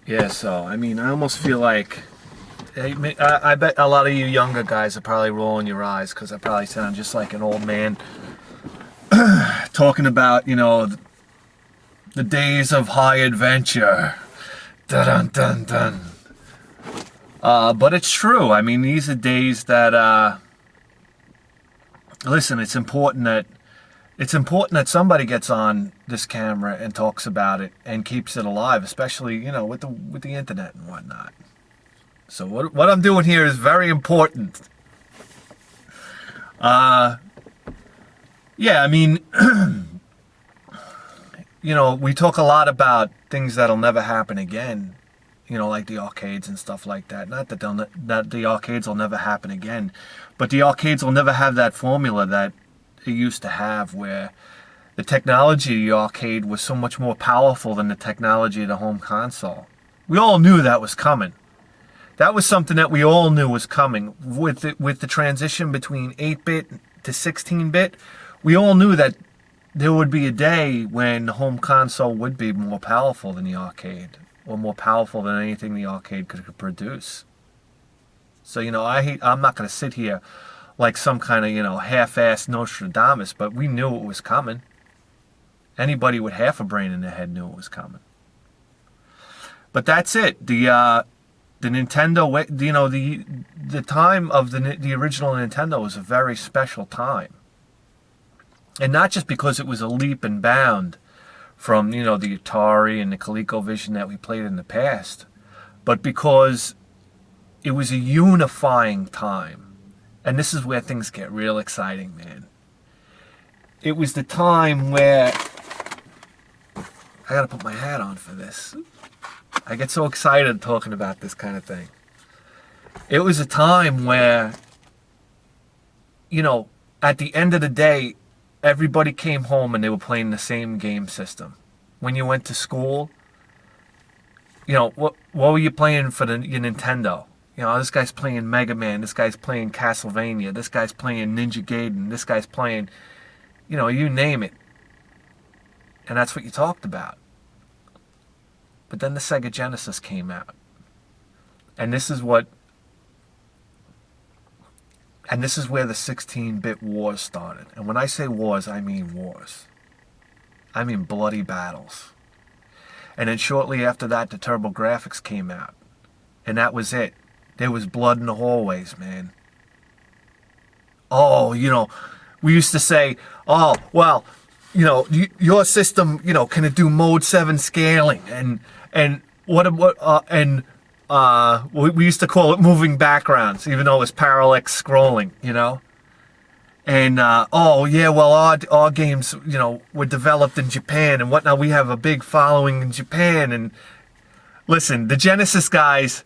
Yeah, so, I mean, I almost feel like, I bet a lot of you younger guys are probably rolling your eyes because I probably sound just like an old man talking about, the days of high adventure. Dun dun dun. But it's true. I mean, these are days that, listen, it's important that somebody gets on this camera and talks about it and keeps it alive, especially, with the internet and whatnot. So what I'm doing here is very important. Yeah, I mean, we talk a lot about things that'll never happen again, like the arcades and stuff like that. Not that the arcades will never happen again, but the arcades will never have that formula that it used to have, where the technology of the arcade was so much more powerful than the technology of the home console. We all knew that was coming. That was something that we all knew was coming. With the transition between 8-bit to 16-bit, we all knew that there would be a day when the home console would be more powerful than the arcade, or more powerful than anything the arcade could produce. So, I'm not going to sit here like some kind of, half-assed Nostradamus, but we knew it was coming. Anybody with half a brain in their head knew it was coming. But that's it. The Nintendo, the time of the original Nintendo was a very special time. And not just because it was a leap and bound from, the Atari and the ColecoVision that we played in the past, but because it was a unifying time. And this is where things get real exciting, man. It was the time where, I gotta put my hat on for this. I get so excited talking about this kind of thing. It was a time where, at the end of the day, everybody came home and they were playing the same game system. When you went to school, what were you playing for your Nintendo? This guy's playing Mega Man, this guy's playing Castlevania, this guy's playing Ninja Gaiden, this guy's playing, you name it. And that's what you talked about. But then the Sega Genesis came out. And this is where the 16-bit wars started. And when I say wars, I mean wars. I mean bloody battles. And then shortly after that, the TurboGrafx came out. And that was it. There was blood in the hallways, man. Oh, we used to say, oh, well, your system, can it do mode 7 scaling? And we used to call it moving backgrounds, even though it was parallax scrolling, And, oh, yeah, well, our games, were developed in Japan and whatnot. We have a big following in Japan. And listen, the Genesis guys,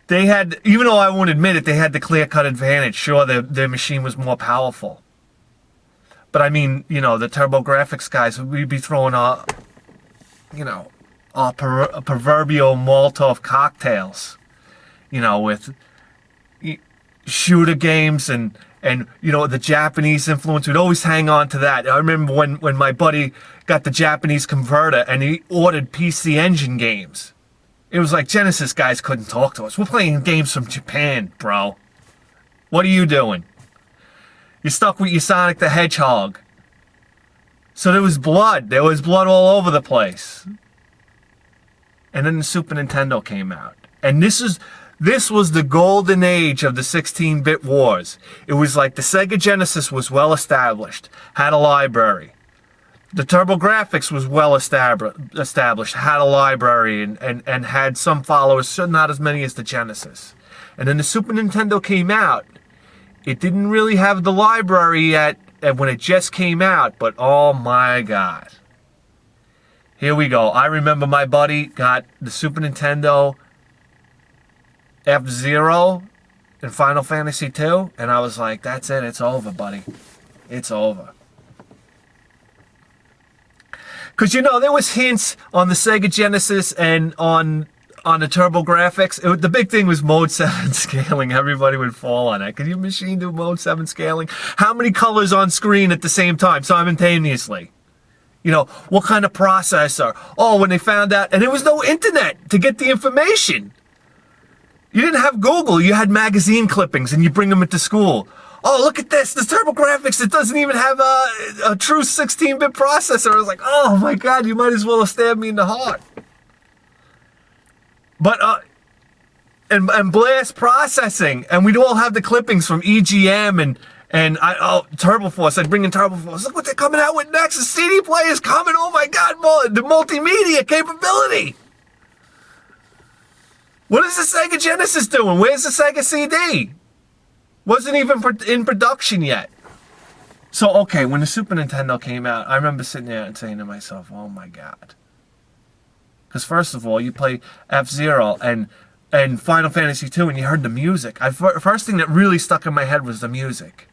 they had, even though I won't admit it, they had the clear-cut advantage. Sure, their machine was more powerful. But I mean, the TurboGrafx guys, we'd be throwing our proverbial Molotov cocktails, with shooter games and the Japanese influence. We'd always hang on to that. I remember when my buddy got the Japanese converter and he ordered PC Engine games. It was like Genesis guys couldn't talk to us. We're playing games from Japan, bro. What are you doing? You're stuck with your Sonic the Hedgehog. So there was blood. There was blood all over the place. And then the Super Nintendo came out. And this was the golden age of the 16-bit wars. It was like the Sega Genesis was well established, had a library. The TurboGrafx was well established, had a library, and had some followers, so not as many as the Genesis. And then the Super Nintendo came out. It didn't really have the library yet when it just came out, but oh my God. Here we go. I remember my buddy got the Super Nintendo F-Zero and Final Fantasy II, and I was like, that's it, it's over, buddy. It's over. Because, there was hints on the Sega Genesis and on the TurboGrafx. The big thing was mode 7 scaling. Everybody would fall on it. Can your machine do mode 7 scaling? How many colors on screen at the same time, simultaneously? You know, what kind of processor? Oh, when they found out, and there was no internet to get the information. You didn't have Google, you had magazine clippings and you bring them into school. Oh, look at this, the TurboGrafx, it doesn't even have a true 16-bit processor. I was like, oh my God, you might as well have stabbed me in the heart. But, and blast processing, and we'd all have the clippings from EGM and TurboForce. I'd bring in TurboForce. Look what they're coming out with next. The CD player's coming. Oh my God, the multimedia capability. What is the Sega Genesis doing? Where's the Sega CD? Wasn't even in production yet. So, okay, when the Super Nintendo came out, I remember sitting there and saying to myself, oh my God. Because first of all, you play F-Zero and Final Fantasy II and you heard the music. First thing that really stuck in my head was the music.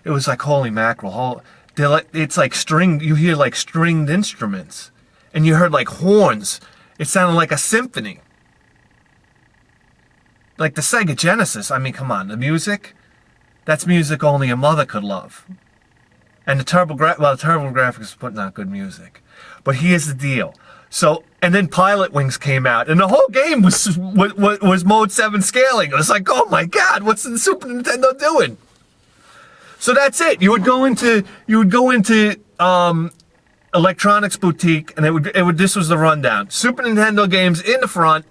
It was like, holy mackerel. It's like you hear like stringed instruments. And you heard like horns. It sounded like a symphony. Like the Sega Genesis, I mean, come on, the music, that's music only a mother could love. And the TurboGrafx is putting out good music. But here's the deal. So, and then Pilot Wings came out, and the whole game was Mode 7 scaling. It was like, oh my God, what's the Super Nintendo doing? So that's it. You would go into Electronics Boutique, and this was the rundown. Super Nintendo games in the front,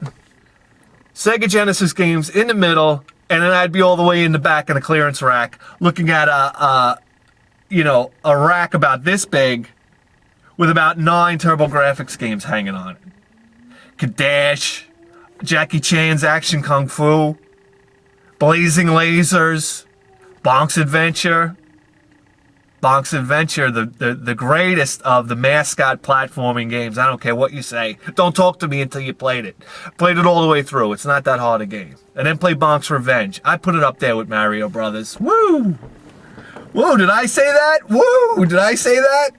Sega Genesis games in the middle, and then I'd be all the way in the back in a clearance rack, looking at a rack about this big, with about 9 TurboGrafx games hanging on it. Kadash, Jackie Chan's Action Kung Fu, Blazing Lasers, Bonk's Adventure, the greatest of the mascot platforming games. I don't care what you say. Don't talk to me until you played it. Played it all the way through. It's not that hard a game. And then play Bonk's Revenge. I put it up there with Mario Brothers. Woo! Woo, did I say that? Woo! Did I say that?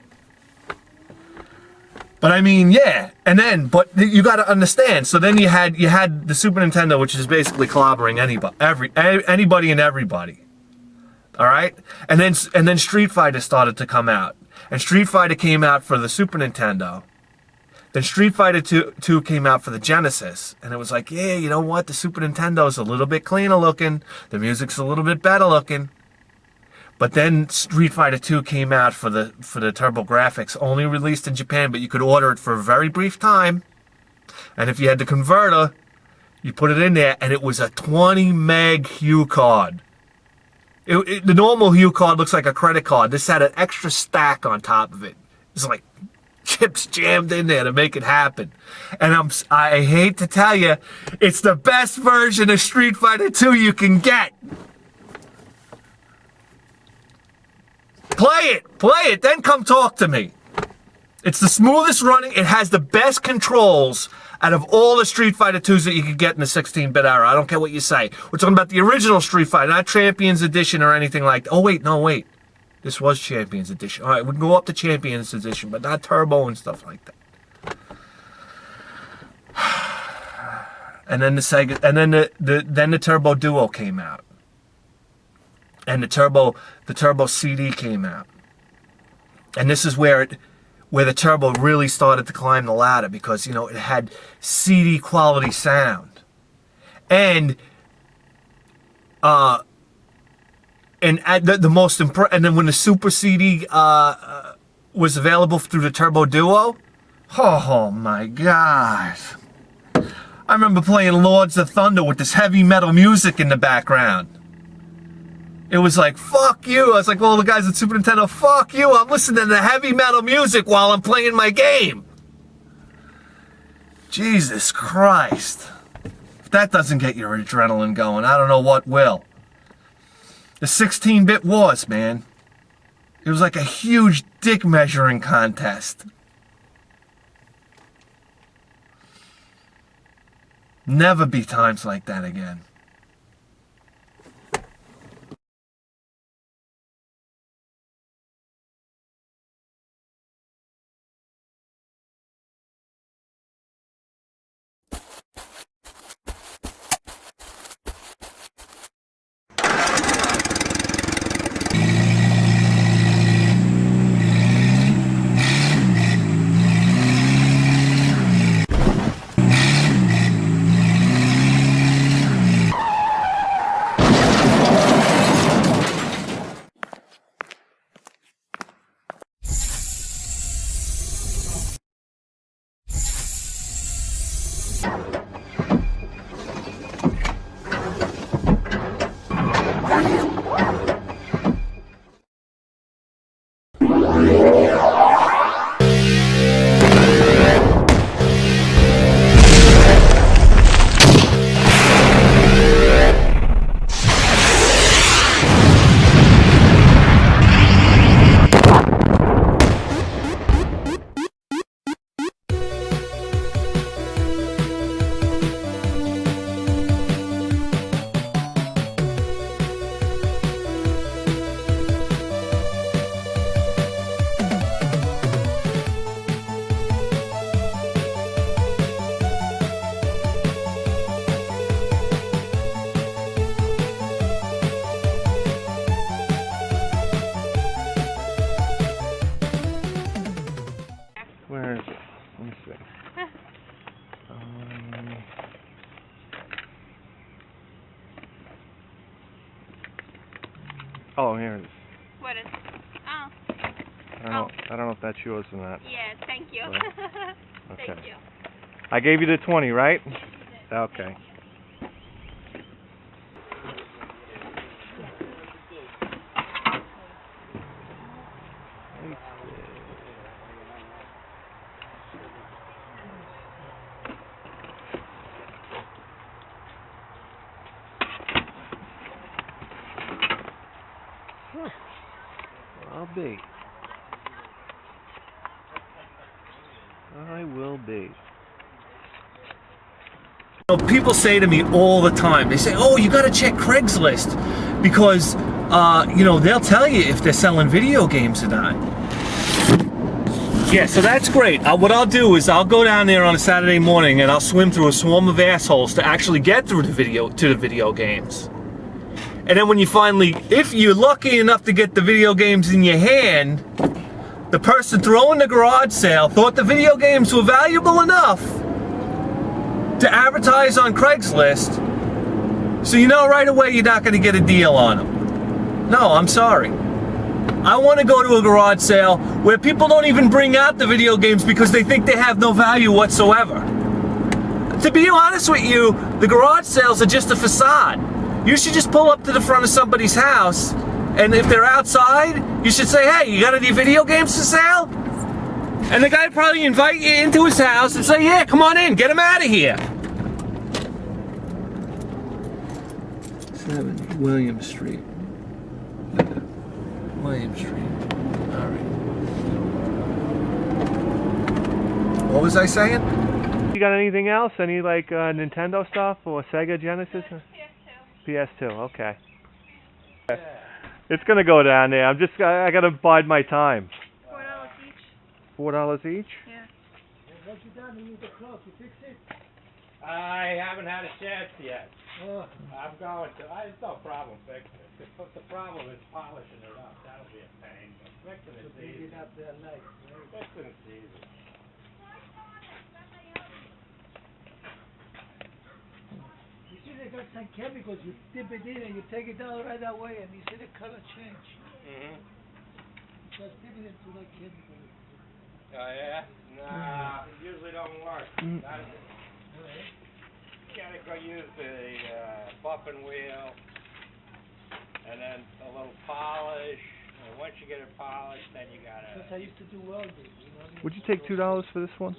But I mean, yeah. And then, but you got to understand. So then you had the Super Nintendo, which is basically clobbering anybody and everybody. All right, and then Street Fighter started to come out, and Street Fighter came out for the Super Nintendo. Then Street Fighter 2 came out for the Genesis, and it was like, yeah, you know what? The Super Nintendo's a little bit cleaner looking, the music's a little bit better looking. But then Street Fighter 2 came out for the TurboGrafx, only released in Japan, but you could order it for a very brief time. And if you had the converter, you put it in there, and it was a 20 meg hue card. The normal hue card looks like a credit card. This had an extra stack on top of it. It's like chips jammed in there to make it happen. And I hate to tell you, it's the best version of Street Fighter 2 you can get. Play it, then come talk to me. It's the smoothest running. It has the best controls out of all the Street Fighter 2s that you could get in the 16-bit era. I don't care what you say. We're talking about the original Street Fighter, not Champions Edition or anything like that. Oh, wait, no, wait. This was Champions Edition. All right, we can go up to Champions Edition, but not Turbo and stuff like that. And then the Sega, and then the Turbo Duo came out. And the Turbo CD came out. And this is where the Turbo really started to climb the ladder, because, you know, it had CD quality sound. And then when the Super CD was available through the Turbo Duo, oh my God. I remember playing Lords of Thunder with this heavy metal music in the background. It was like, fuck you. I was like, all the guys at Super Nintendo, fuck you. I'm listening to heavy metal music while I'm playing my game. Jesus Christ. If that doesn't get your adrenaline going, I don't know what will. The 16-bit wars, man. It was like a huge dick measuring contest. Never be times like that again. Oh, here it is. What is? Oh. I don't know if that's yours or not. Yes, thank you. Okay. Thank you. I gave you the 20, right? Okay. I'll be. I will be. People say to me all the time, they say, oh, you got to check Craigslist because, they'll tell you if they're selling video games or not. Yeah, so that's great. What I'll do is I'll go down there on a Saturday morning and I'll swim through a swarm of assholes to actually get through the video games. And then when you finally, if you're lucky enough to get the video games in your hand, the person throwing the garage sale thought the video games were valuable enough to advertise on Craigslist, so you know right away you're not going to get a deal on them. No, I'm sorry. I want to go to a garage sale where people don't even bring out the video games because they think they have no value whatsoever. To be honest with you, the garage sales are just a facade. You should just pull up to the front of somebody's house, and if they're outside, you should say, hey, you got any video games for sale? And the guy probably invite you into his house and say, yeah, come on in, get him out of here. 7 William Street. William Street. All right. What was I saying? You got anything else? Any like Nintendo stuff or Sega Genesis? PS2. Okay. Yeah. It's gonna go down there. I gotta bide my time. $4 each. $4 each? Yeah. What you done? You use the clock. You fix it? I haven't had a chance yet. I'm going to. It's no problem fixing it. The problem is polishing it up. That'll be a pain. But fixing it's easy. Fixing it's easy. You see, they got some chemicals. You dip it in and you take it down right away, and you see the color change. Just dip it into the chemical. Oh yeah? Nah, it usually don't work. You gotta go use the buffing wheel, and then a little polish. And once you get it polished, then you gotta. Because I used to do welding. You know? Would you take $2 for this one?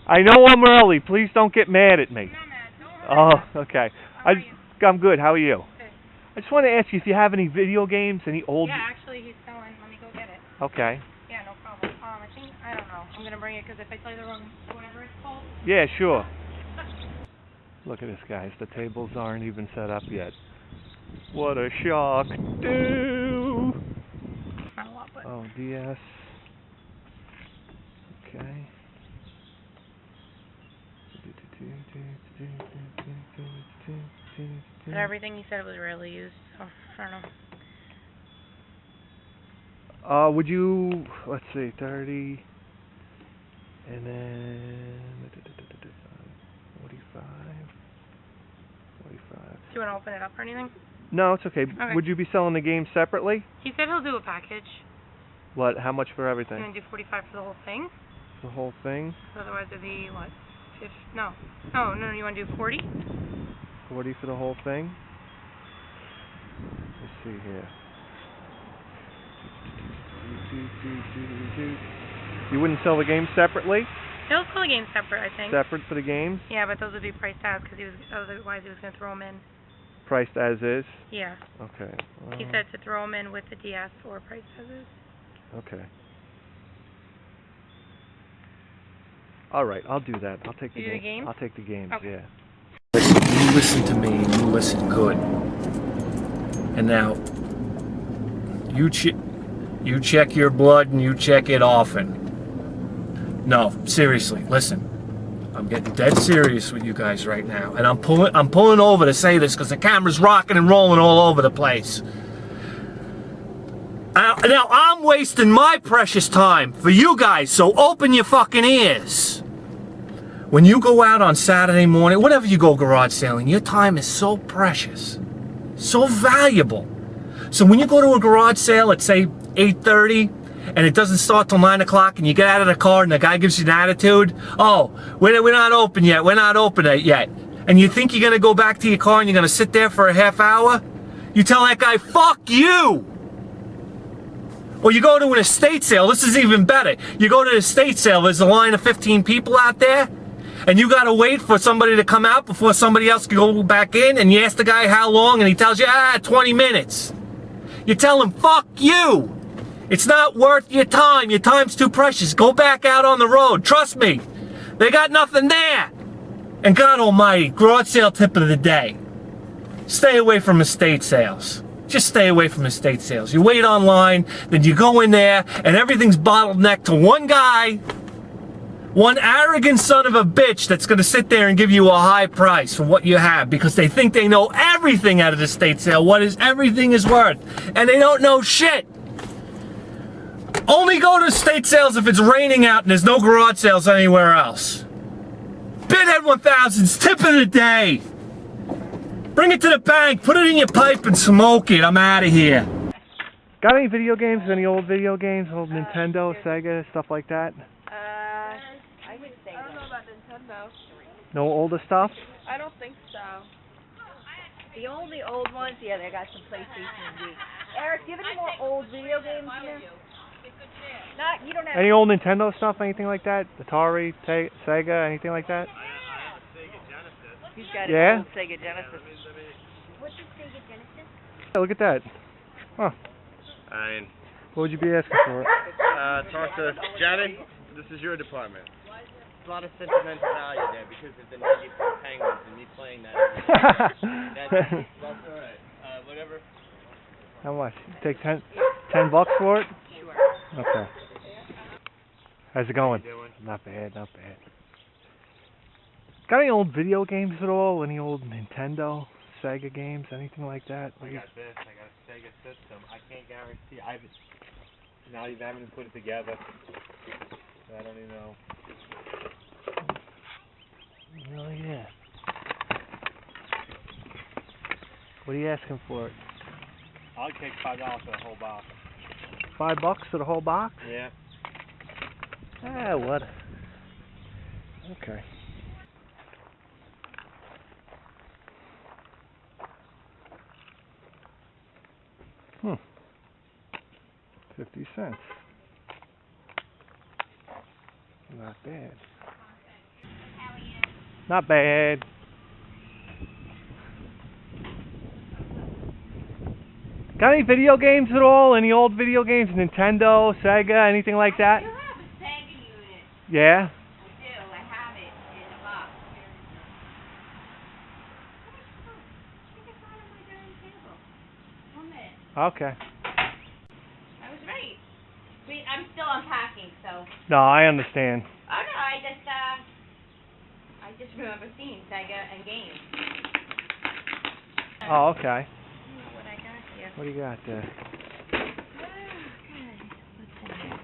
I know I'm early. Please don't get mad at me. I'm not mad. Don't worry. Oh, okay. How are you? I'm good. How are you? Good. I just want to ask you if you have any video games, any old. Yeah, actually, he's selling. Let me go get it. Okay. Yeah, no problem. I don't know. I'm gonna bring it because if I tell you the wrong, whatever it's called. Yeah, sure. Look at this, guys. The tables aren't even set up yet. What a shock. Do. Not a lot, but. Oh, DS. Okay. But everything he said was rarely used, so I don't know. Would you, let's see, 30, and then 45. Do you want to open it up or anything? No, it's okay. Okay. Would you be selling the game separately? He said he'll do a package. What? How much for He's everything? gonna do 45 for the whole thing. The whole thing? Otherwise it'd be what? No, you want to do 40? 40 for the whole thing? Let's see here. You wouldn't sell the game separately? He'll sell the games separate, I think. Separate for the games? Yeah, but those would be priced out because otherwise he was gonna throw them in. Priced as is? Yeah. Okay. He said to throw them in with the DS or priced as is. Okay. All right, I'll do that. I'll take the You do the games? I'll take the games. Okay. Yeah. You listen to me, and you listen good. And now, you check your blood and you check it often. No, seriously, listen. I'm getting dead serious with you guys right now, and I'm pulling over to say this because the camera's rocking and rolling all over the place. Now I'm wasting my precious time for you guys, so open your fucking ears. When you go out on Saturday morning, whenever you go garage sailing, your time is so precious, so valuable. So when you go to a garage sale at, say, 8:30, and it doesn't start till 9 o'clock, and you get out of the car and the guy gives you an attitude, oh, we're not open yet, we're not open yet. And you think you're gonna go back to your car and you're gonna sit there for a half hour? You tell that guy, fuck you! Or you go to an estate sale, this is even better. You go to the estate sale, there's a line of 15 people out there, and you gotta wait for somebody to come out before somebody else can go back in, and you ask the guy how long, and he tells you, 20 minutes. You tell him, fuck you! It's not worth your time. Your time's too precious. Go back out on the road. Trust me. They got nothing there. And God almighty, garage sale tip of the day. Stay away from estate sales. Just stay away from estate sales. You wait online, then you go in there, and everything's bottlenecked to one guy, one arrogant son of a bitch that's going to sit there and give you a high price for what you have because they think they know everything out of the estate sale, what everything is worth. And they don't know shit. Only go to estate sales if it's raining out and there's no garage sales anywhere else. BITHEAD1000's tip of the day. Bring it to the bank, put it in your pipe and smoke it. I'm out of here. Got any video games? Any old video games? Old Nintendo, Sega, stuff like that? I would say I don't know about Nintendo. No older stuff? I don't think so. the only old ones. Yeah, they got some PlayStation and Wii. Eric, do you have any more old video games here? Not, you don't have. Any old Nintendo stuff? Anything like that? Atari, Sega, anything like that? He's got Yeah? an old Sega Genesis. What's the Sega Genesis? Yeah, look at that. Huh. I mean, What would you be asking for? talk to Jenny. This is your department. There's a lot of sentimental value there because of the 94 Penguins and me playing that. That's all right. Whatever. How much? Take $10 for it? Sure. Okay. How's it going? How you doing? Not bad, not bad. Got any old video games at all? Any old Nintendo, Sega games, anything like that? I got this. I got a Sega system. I can't guarantee. I haven't. Now you haven't put it together. So I don't even know. Oh yeah. What are you asking for it? I'll take $5 for the whole box. $5 for the whole box? Yeah. Ah, what? Okay. Hmm. 50 cents. Not bad. Not bad. Got any video games at all? Any old video games? Nintendo, Sega, anything like that? I do have a Sega unit. Yeah? I do. I have it in a box. I think I found it on my dining table. 1 minute. Okay. I was right. I mean, I'm still unpacking, so. No, I understand. Oh no, I just remember seeing Sega and games. Oh, okay. What I got here. What do you got there? Okay. What's in here?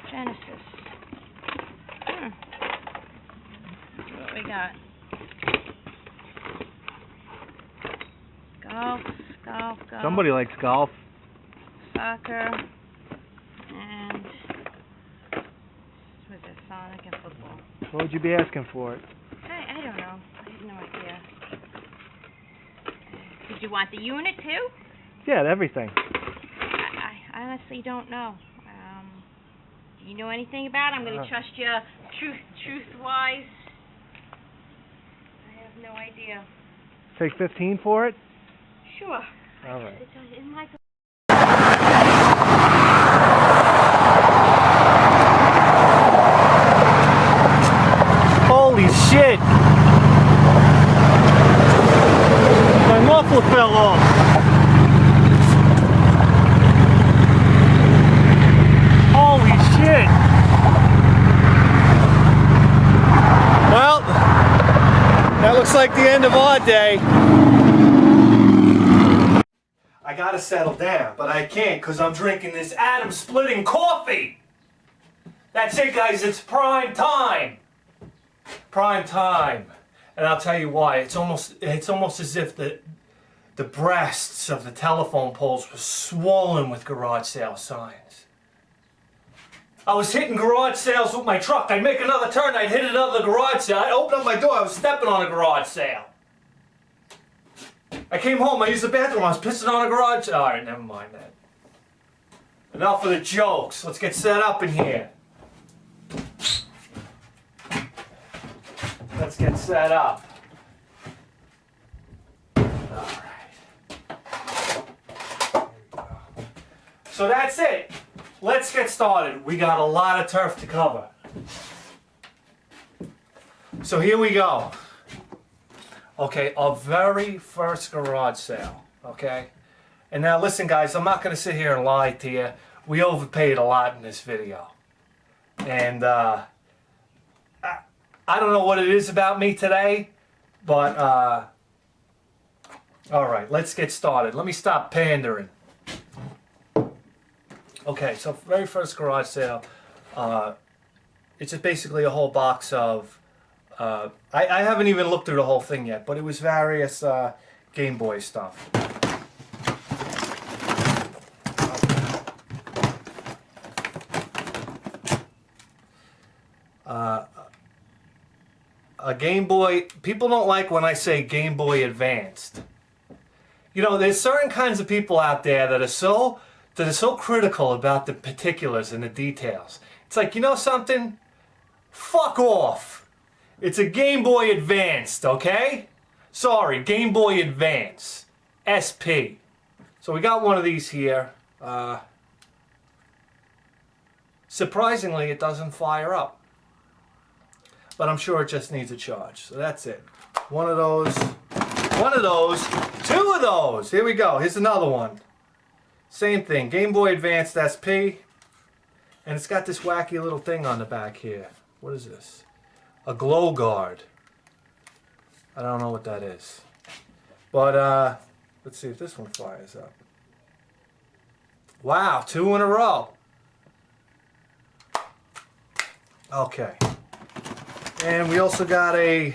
Genesis. Let's see what we got. Golf. Somebody likes golf. Soccer. And what's this? Sonic and football. What would you be asking for it? I don't know. I have no idea. Did you want the unit too? Yeah, everything. I honestly don't know. Do you know anything about it? I'm going to trust you truth-wise. I have no idea. Take 15 for it? Sure. All right. It's in my... Holy shit! My muffler fell off. Holy shit! Well, that looks like the end of our day. I gotta settle down, but I can't because I'm drinking this atom splitting coffee. That's it, guys. It's prime time. prime time, and I'll tell you why. It's almost as if the breasts of the telephone poles were swollen with garage sale signs. I was hitting garage sales with my truck. I'd make another turn, I'd hit another garage sale. I'd open up my door, I was stepping on a garage sale. I came home, I used the bathroom, I was pissing on a garage sale. Alright, never mind that. Enough of the jokes. Let's get set up in here. Let's get set up. So that's it. Let's get started. We got a lot of turf to cover. So here we go. Okay, our very first garage sale. Okay? And now listen guys, I'm not going to sit here and lie to you. We overpaid a lot in this video. And I don't know what it is about me today, but alright, let's get started. Let me stop pandering. Okay, so very first garage sale, it's just basically a whole box of, I haven't even looked through the whole thing yet, but it was various Game Boy stuff. A Game Boy, people don't like when I say Game Boy Advanced. You know, there's certain kinds of people out there that are so critical about the particulars and the details. It's like, you know something? Fuck off. It's a Game Boy Advanced, okay? Sorry, Game Boy Advance. SP. So we got one of these here. Surprisingly, it doesn't fire up. But I'm sure it just needs a charge. So that's it. One of those, two of those. Here we go. Here's another one. Same thing, Game Boy Advanced SP, and it's got this wacky little thing on the back here. What is this? A glow guard. I don't know what that is. But let's see if this one fires up. Wow, 2 in a row. Okay. And we also got a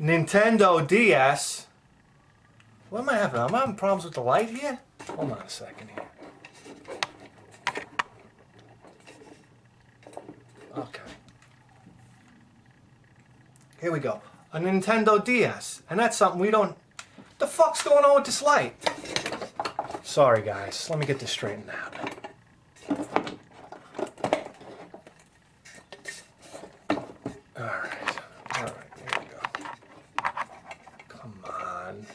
Nintendo DS. What am I having? Am I having problems with the light here? Hold on a second here. Okay. Here we go. A Nintendo DS. And that's something we don't... What the fuck's going on with this light? Sorry guys. Let me get this straightened out. Alright. Alright. Here we go. Come on.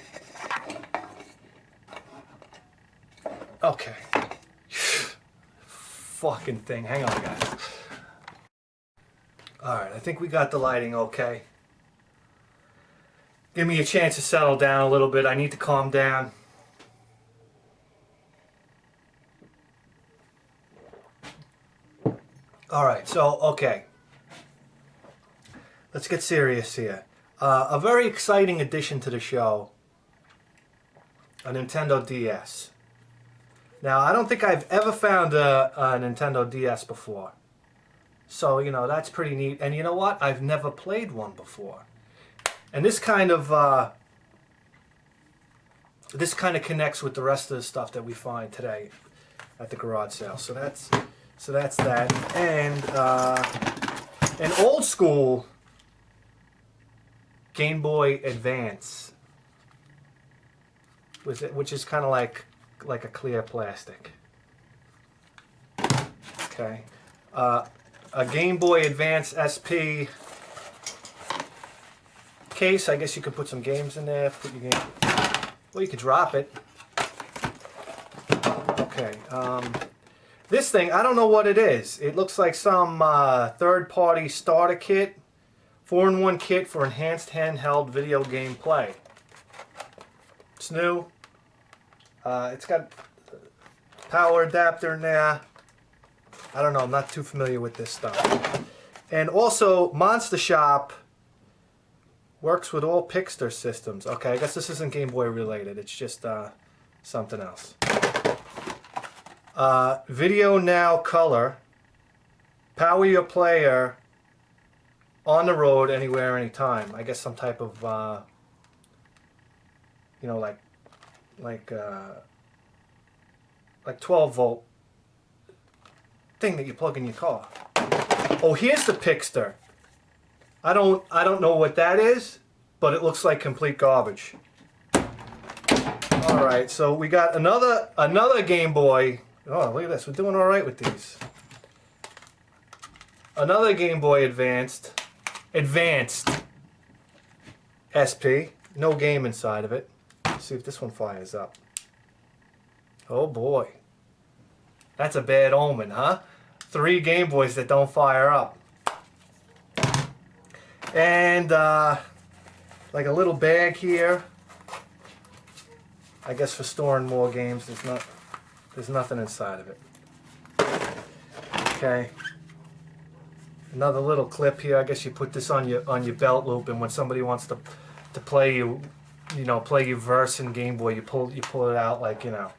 Okay. Fucking thing. Hang on, guys. Alright, I think we got the lighting okay. Give me a chance to settle down a little bit. I need to calm down. Alright, so, okay. Let's get serious here. A very exciting addition to the show. A Nintendo DS. Now, I don't think I've ever found a Nintendo DS before. So, you know, that's pretty neat. And you know what? I've never played one before. And this kind of connects with the rest of the stuff that we find today at the garage sale. So that's that. And an old school Game Boy Advance, which is kind of like a clear plastic. Okay. A Game Boy Advance SP case. I guess you could put some games in there. Put your game. Well, you could drop it. Okay. This thing, I don't know what it is. It looks like some third-party starter kit, 4-in-1 kit for enhanced handheld video game play. It's new. It's got power adapter in there. I don't know, I'm not too familiar with this stuff. And also, Monster Shop works with all Pixter systems. Okay, I guess this isn't Game Boy related. It's just something else. Video Now Color. Power your player on the road, anywhere, anytime. I guess some type of, you know, like 12 volt thing that you plug in your car. Oh, here's the Pixter. I don't know what that is, but it looks like complete garbage. All right, so we got another Game Boy. Oh, look at this. We're doing all right with these. Another Game Boy Advanced SP. No game inside of it. Let's see if this one fires up. Oh boy. That's a bad omen, huh? 3 Game Boys that don't fire up. And like a little bag here. I guess for storing more games. There's nothing inside of it. Okay. Another little clip here. I guess you put this on your belt loop, and when somebody wants to play you know, play your verse in Game Boy, you pull it out like, you know,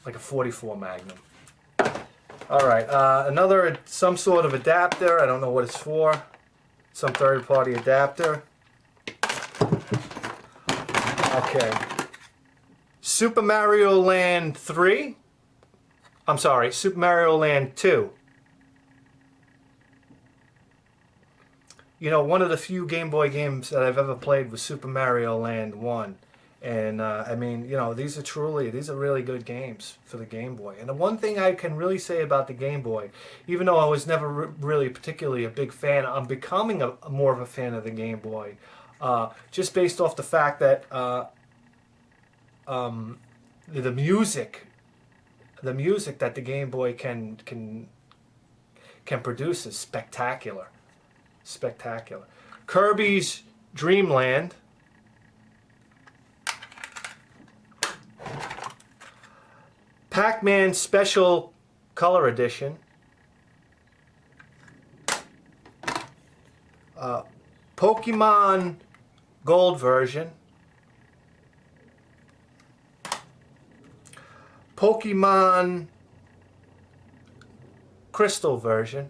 like a 44 Magnum. All right, some sort of adapter. I don't know what it's for. Some third-party adapter. Okay. Super Mario Land 3. I'm sorry, Super Mario Land 2. You know, one of the few Game Boy games that I've ever played was Super Mario Land 1. And, I mean, you know, these are really good games for the Game Boy. And the one thing I can really say about the Game Boy, even though I was never really particularly a big fan, I'm becoming more of a fan of the Game Boy. Just based off the fact that the music that the Game Boy can produce is spectacular. Spectacular. Kirby's Dream Land. Pac-Man Special Color Edition. Pokemon Gold version. Pokemon Crystal version.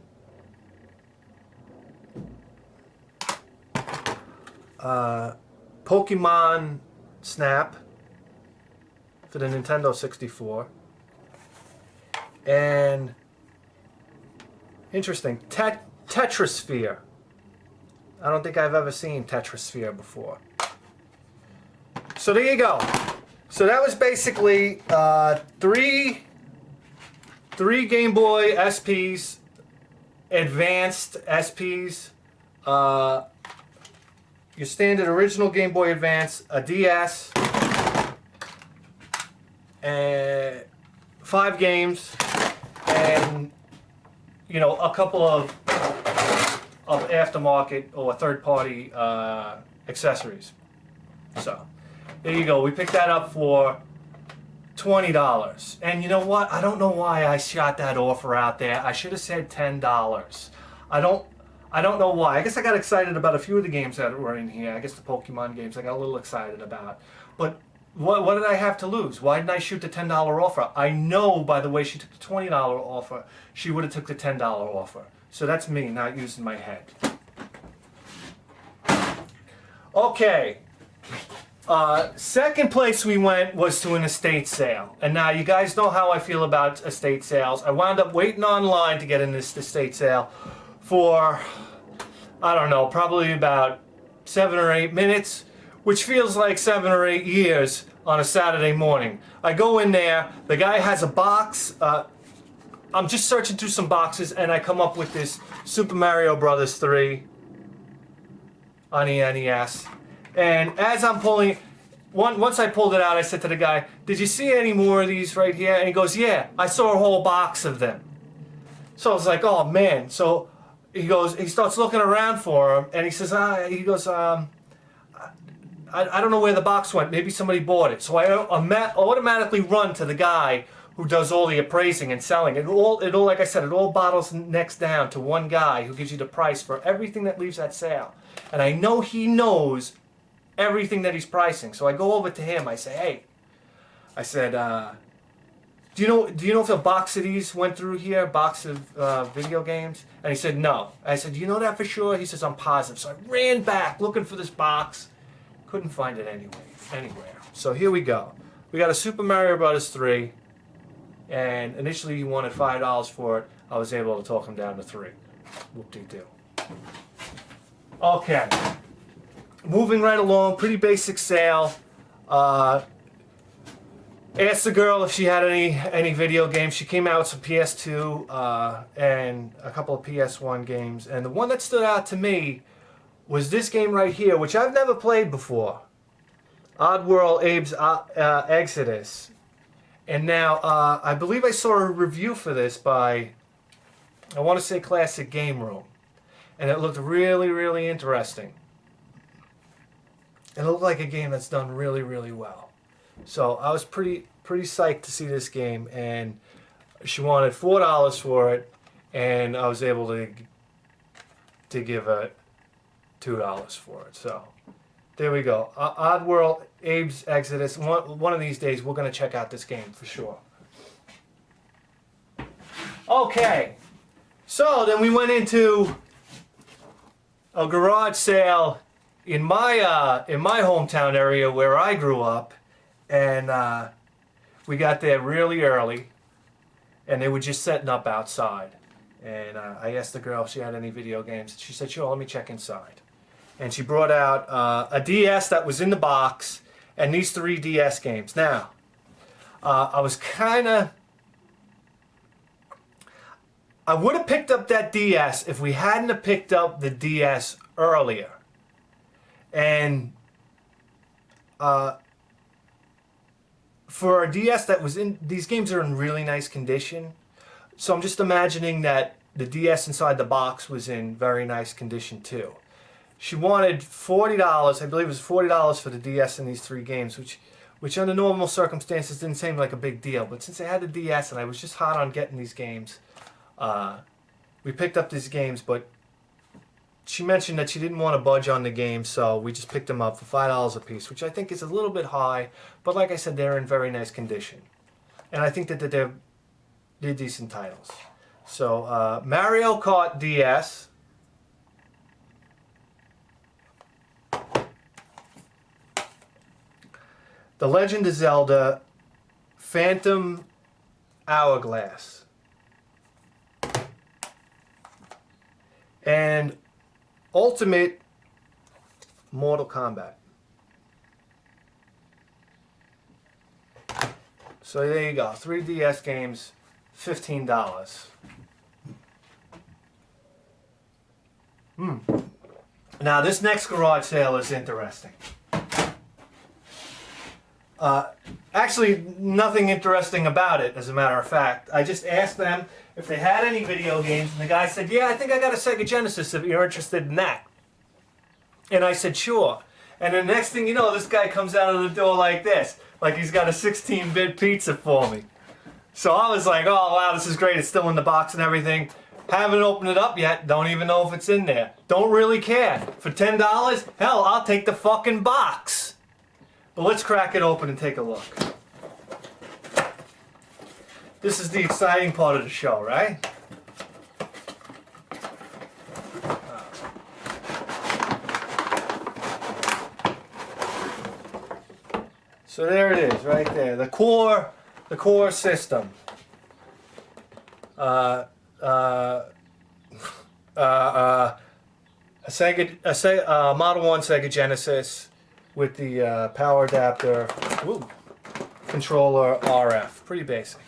Pokemon Snap for the Nintendo 64. And interesting, Tetrasphere. I don't think I've ever seen Tetrasphere before. So there you go. So that was basically three Game Boy SPs, advanced SPs, your standard original Game Boy Advance, a DS, and 5 games, and you know, a couple of aftermarket or third-party accessories. So there you go. We picked that up for $20. And you know what? I don't know why I shot that offer out there. I should have said $10. I don't know why. I guess I got excited about a few of the games that were in here. I guess the Pokemon games I got a little excited about. But what did I have to lose? Why didn't I shoot the $10 offer? I know by the way she took the $20 offer, she would have took the $10 offer. So that's me not using my head. Okay. Second place we went was to an estate sale. And now you guys know how I feel about estate sales. I wound up waiting online to get in this estate sale for, I don't know, probably about 7 or 8 minutes, which feels like 7 or 8 years on a Saturday morning. I go in there, the guy has a box, I'm just searching through some boxes and I come up with this Super Mario Brothers 3 on the NES. And as I'm pulling, once I pulled it out, I said to the guy, "Did you see any more of these right here?" And he goes, "Yeah, I saw a whole box of them." So I was like, "Oh man." So he starts looking around for them, and he says, I don't know where the box went. Maybe somebody bought it." So I automatically run to the guy who does all the appraising and selling. It all, like I said, it all bottles necks down to one guy who gives you the price for everything that leaves that sale. And I know he knows everything that he's pricing. So I go over to him. I say, "Hey," I said, do you know if a box of these went through here, a box of video games? And he said, no. I said, do you know that for sure? He says, I'm positive. So I ran back looking for this box. Couldn't find it anywhere. So here we go. We got a Super Mario Bros. 3. And initially he wanted $5 for it. I was able to talk him down to $3. Whoop-de-doo. Okay. Moving right along, pretty basic sale. Asked the girl if she had any video games. She came out with some PS2 and a couple of PS1 games. And the one that stood out to me was this game right here, which I've never played before. Oddworld Abe's Exodus. And now, I believe I saw a review for this by, I want to say Classic Game Room. And it looked really, really interesting. It looked like a game that's done really, really well. So I was pretty psyched to see this game, and she wanted $4 for it, and I was able to give her $2 for it. So there we go. Oddworld Abe's Exodus. One of these days we're going to check out this game for sure. Okay, so then we went into a garage sale in my hometown area where I grew up, and we got there really early, and they were just setting up outside. And I asked the girl if she had any video games. She said, sure, let me check inside. And she brought out a DS that was in the box, and these 3 DS games. Now, I was I would have picked up that DS if we hadn't have picked up the DS earlier. And for a DS that was in, these games are in really nice condition. So I'm just imagining that the DS inside the box was in very nice condition too. She wanted $40, I believe it was $40 for the DS in these 3 games, which under normal circumstances didn't seem like a big deal. But since I had the DS and I was just hot on getting these games, we picked up these games, but she mentioned that she didn't want to budge on the game, so we just picked them up for $5 a piece, which I think is a little bit high, but like I said, they're in very nice condition. And I think that they're decent titles. So, Mario Kart DS. The Legend of Zelda Phantom Hourglass. And Ultimate Mortal Kombat. So there you go. 3 DS games, $15. Now this next garage sale is interesting. Actually, nothing interesting about it, as a matter of fact. I just asked them if they had any video games, and the guy said, yeah, I think I got a Sega Genesis if you're interested in that. And I said, sure. And the next thing you know, this guy comes out of the door like this, like he's got a 16-bit pizza for me. So I was like, oh, wow, this is great. It's still in the box and everything. Haven't opened it up yet. Don't even know if it's in there. Don't really care. For $10, hell, I'll take the fucking box. But let's crack it open and take a look. This is the exciting part of the show, right? So there it is, right there. The core system. A Model 1 Sega Genesis with the power adapter, controller, RF. Pretty basic,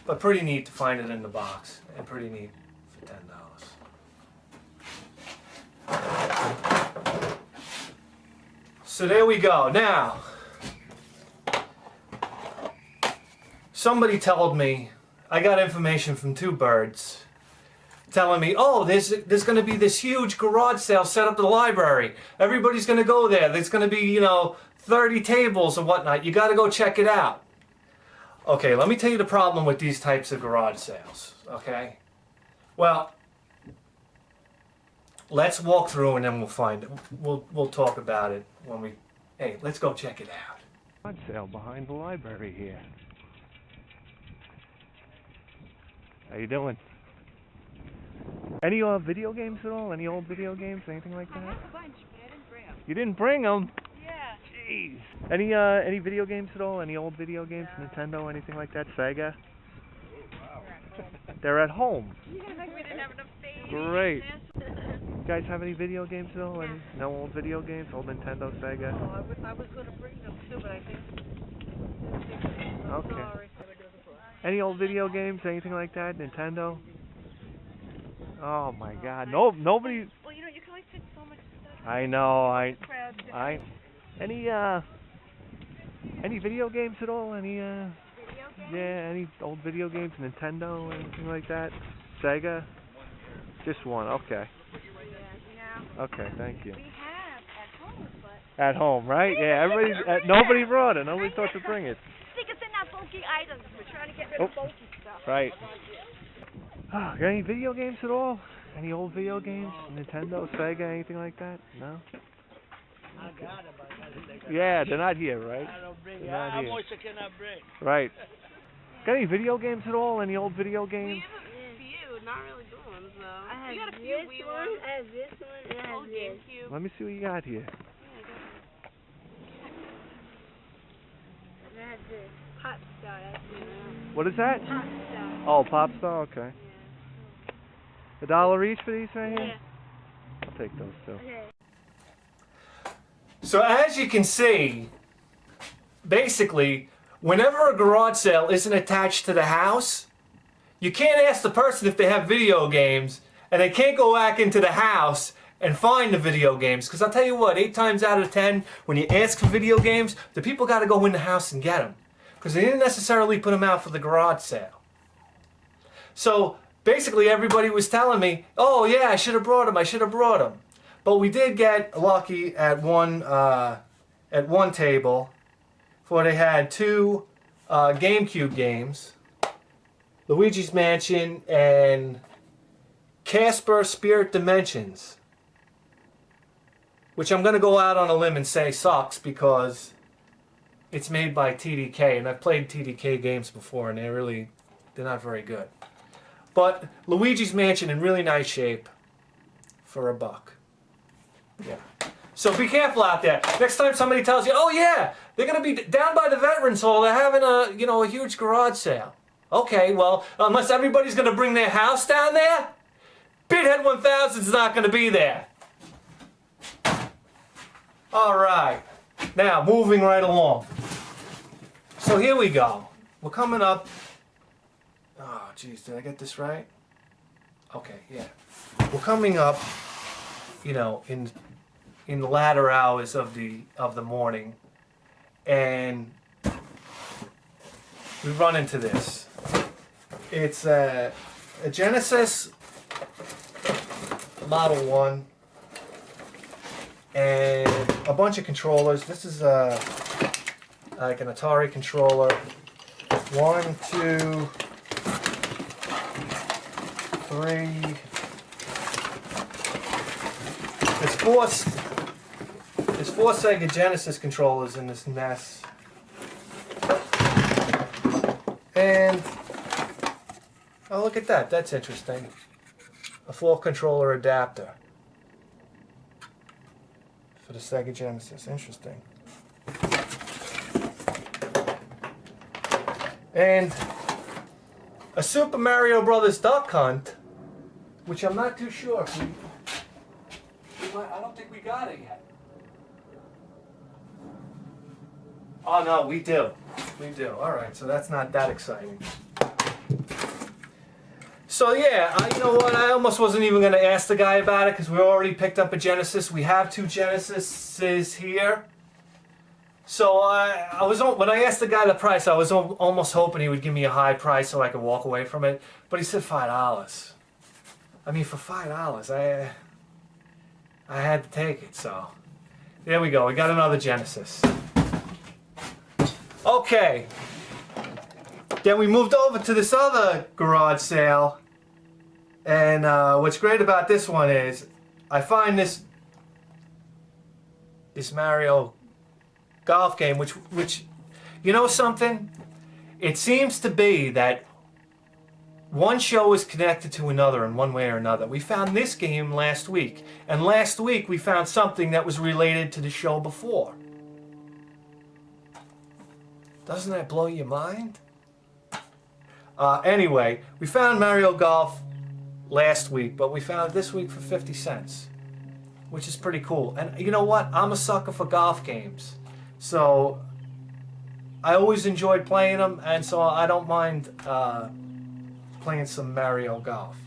but pretty neat to find it in the box, and pretty neat for $10. So there we go. Now, somebody told me, I got information from Two Birds telling me, oh, there's going to be this huge garage sale set up at the library. Everybody's going to go there. There's going to be, 30 tables and whatnot. You got to go check it out. Okay, let me tell you the problem with these types of garage sales, okay? Well, let's walk through and then we'll find it. We'll talk about it when we, hey, let's go check it out. Garage sale behind the library here. How you doing? Any video games at all? Any old video games? Anything like that? I have a bunch, but I didn't bring them. You didn't bring them. Yeah. Jeez. Any video games at all? Any old video games? No. Nintendo? Anything like that? Sega? They're at home. We didn't have enough space. Great. You guys have any video games at all? Any, no old video games? Old Nintendo, Sega? I was going to bring them too, but I think. Okay. Sorry. Any old video games? Anything like that? Nintendo? Oh my God! No, nobody. Well, you can only fit so much stuff. I know. Crowd. Any video games at all? Any Video games? yeah, any old video games? Nintendo, anything like that? Sega? Just one. Okay. Yeah, Okay. Thank you. we have at home, but. At home, right? Yeah. Everybody's. Nobody brought it. Nobody thought to bring it. Stick us in that bulky items. We're trying to get rid of bulky stuff. Right. Got any video games at all? Any old video games? Nintendo, Sega, anything like that? No? I got it, but I gotta take it. Yeah, they're not here, right? I don't bring it. They're not I here. always cannot bring. Right. Got any video games at all? Any old video games? We have a few, not really good ones though. I have We got a few this Wii one, ones. I have this one, and I have Old this. GameCube. Let me see what you got here. And I have this. Pop Star, that's it. What is that? Pop Star. Oh, Pop Star, okay. $1 each for these right here? Yeah. I'll take those too. Okay. So as you can see, basically, whenever a garage sale isn't attached to the house, you can't ask the person if they have video games, and they can't go back into the house and find the video games. Because I'll tell you what, 8 times out of 10, when you ask for video games, the people got to go in the house and get them. Because they didn't necessarily put them out for the garage sale. So basically everybody was telling me, oh yeah, I should have brought them. But we did get lucky at one table, for they had 2 GameCube games, Luigi's Mansion and Casper Spirit Dimensions, which I'm going to go out on a limb and say sucks because it's made by TDK, and I've played TDK games before and they're not very good. But Luigi's Mansion in really nice shape for $1. Yeah. So be careful out there. Next time somebody tells you, oh yeah, they're going to be down by the Veterans Hall, they're having a huge garage sale. Okay, well, unless everybody's going to bring their house down there, BITHEAD1000 is not going to be there. All right. Now, moving right along. So here we go. We're coming up. Oh, geez, did I get this right? Okay, yeah. We're coming up, in the latter hours of the morning, and we run into this. It's a Genesis Model 1 and a bunch of controllers. This is like an Atari controller. 1, 2, 3. There's 4 Sega Genesis controllers in this mess. And oh, look at that. That's interesting. A 4-controller adapter for the Sega Genesis. Interesting. And a Super Mario Brothers Duck Hunt, which I'm not too sure if I don't think we got it yet. Oh no, we do. We do. Alright, so that's not that exciting. So yeah, you know what, I almost wasn't even going to ask the guy about it because we already picked up a Genesis. We have 2 Genesises here. So when I asked the guy the price, I was almost hoping he would give me a high price so I could walk away from it. But he said $5. I mean, for $5, I had to take it, so there we go. We got another Genesis. Okay. Then we moved over to this other garage sale, and what's great about this one is I find this Mario golf game, which you know something? It seems to be that one show is connected to another in one way or another. We found this game last week, and last week we found something that was related to the show before. Doesn't that blow your mind? Anyway, we found Mario Golf last week, but we found it this week for 50 cents, which is pretty cool. And you know what? I'm a sucker for golf games, so I always enjoyed playing them, and so I don't mind playing some Mario Golf.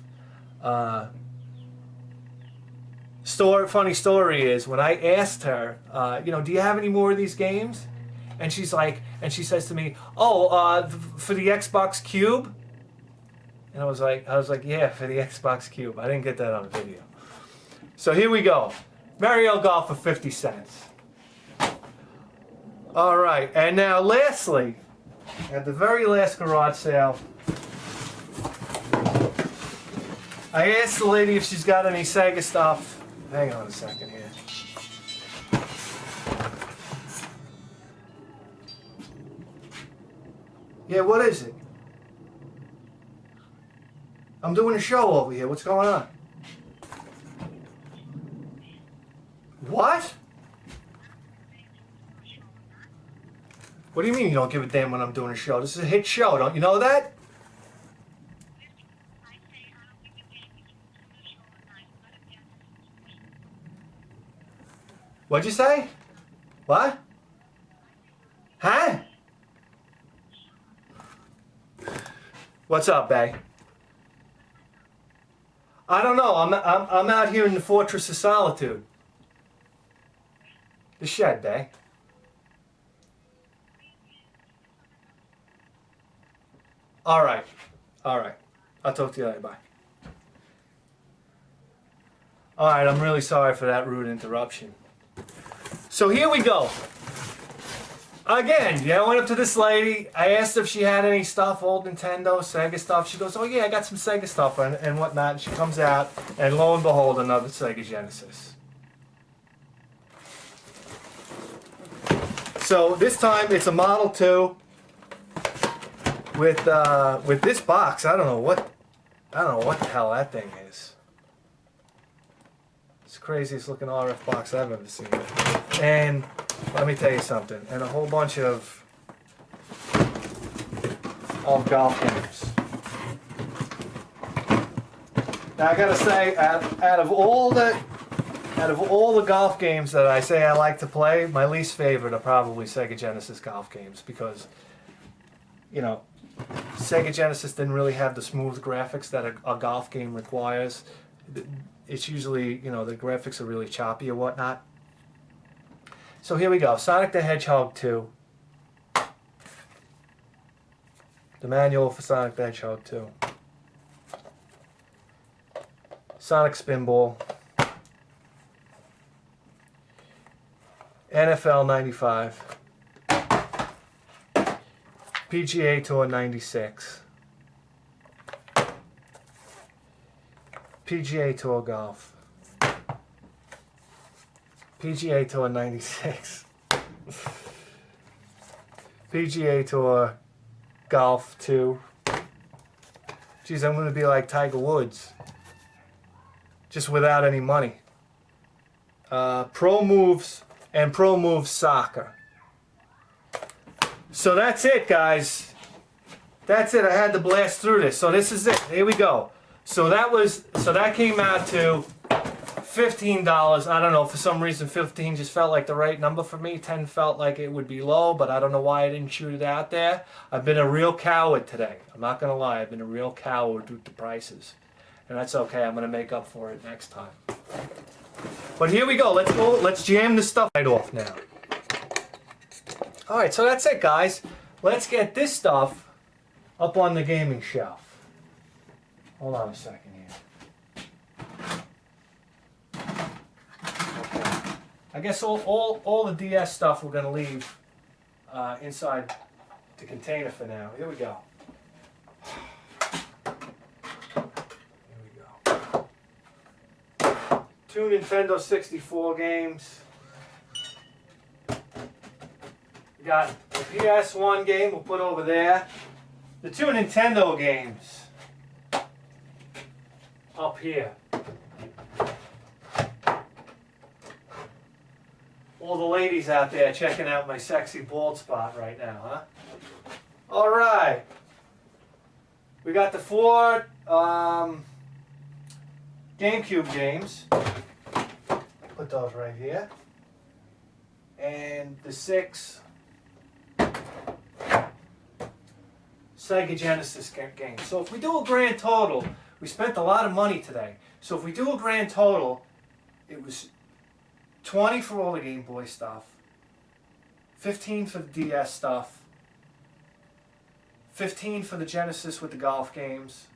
Funny story is, when I asked her, you know, do you have any more of these games? And she's like, and she says to me, oh, for the Xbox Cube? And I was like, yeah, for the Xbox Cube. I didn't get that on video. So here we go. Mario Golf for 50 cents. All right, and now lastly, at the very last garage sale, I asked the lady if she's got any Sega stuff. Hang on a second here. Yeah, what is it? I'm doing a show over here. What's going on? What? What do you mean you don't give a damn when I'm doing a show? This is a hit show. Don't you know that? What'd you say? What? Huh? What's up, Bay? I don't know. I'm out here in the Fortress of Solitude. The shed, Bay. All right. All right. I'll talk to you later. Bye. All right. I'm really sorry for that rude interruption. So here we go. Again, yeah, I went up to this lady. I asked if she had any stuff, old Nintendo, Sega stuff. She goes, oh yeah, I got some Sega stuff and whatnot. And she comes out, and lo and behold, another Sega Genesis. So this time it's a Model 2 with this box. I don't know what the hell that thing is. It's the craziest looking RF box I've ever seen. And let me tell you something, and a whole bunch of golf games. Now I gotta say, out of all the golf games that I say I like to play, my least favorite are probably Sega Genesis golf games, because, you know, Sega Genesis didn't really have the smooth graphics that a golf game requires. It's usually, you know, the graphics are really choppy or whatnot. So here we go, Sonic the Hedgehog 2. The manual for Sonic the Hedgehog 2. Sonic Spinball. NFL 95. PGA Tour 96. PGA Tour Golf. PGA Tour 96. PGA Tour Golf 2. Geez, I'm going to be like Tiger Woods. Just without any money. Pro Moves and Pro Moves Soccer. So that's it, guys. That's it. I had to blast through this. So this is it. Here we go. So that came out to $15. I don't know, for some reason 15 just felt like the right number for me. 10 felt like it would be low, but I don't know why I didn't shoot it out there. I've been a real coward today. I'm not going to lie. I've been a real coward with the prices. And that's okay. I'm going to make up for it next time. But here we go. Let's jam this stuff right off now. Alright, so that's it, guys. Let's get this stuff up on the gaming shelf. Hold on a second here. I guess all the DS stuff we're going to leave inside the container for now. Here we go. Here we go. 2 Nintendo 64 games. We got the PS1 game we'll put over there. The 2 Nintendo games. up here. All the ladies out there checking out my sexy bald spot right now, huh? All right. We got the 4 GameCube games. Put those right here. And the 6 Sega Genesis games. So if we do a grand total, we spent a lot of money today. So if we do a grand total, it was 20 for all the Game Boy stuff, 15 for the DS stuff, 15 for the Genesis with the golf games.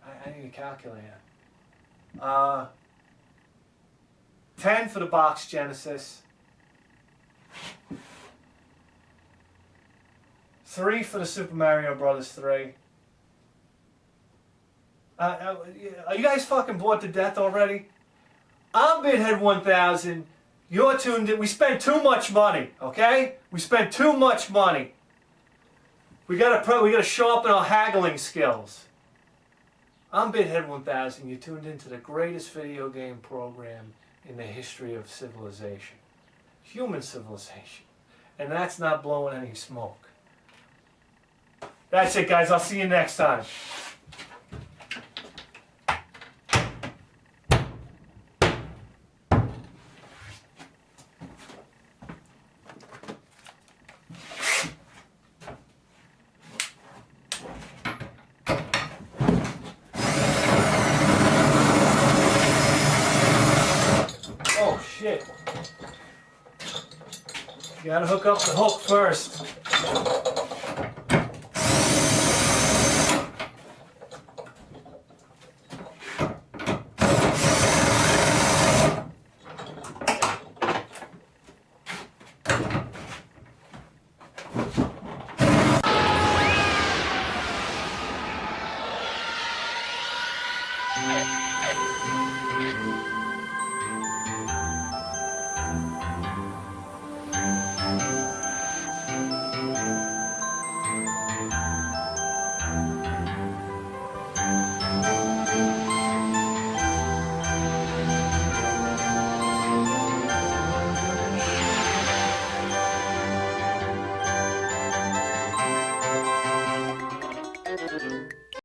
I need a calculator. 10 for the box Genesis. 3 for the Super Mario Brothers 3. Are you guys fucking bored to death already? I'm BITHEAD1000. You're tuned in. We spent too much money, okay? We spent too much money. We gotta sharpen our haggling skills. I'm BITHEAD1000. You're tuned into the greatest video game program in the history of civilization. Human civilization. And that's not blowing any smoke. That's it, guys. I'll see you next time. Oh, shit. You gotta hook up the hook first.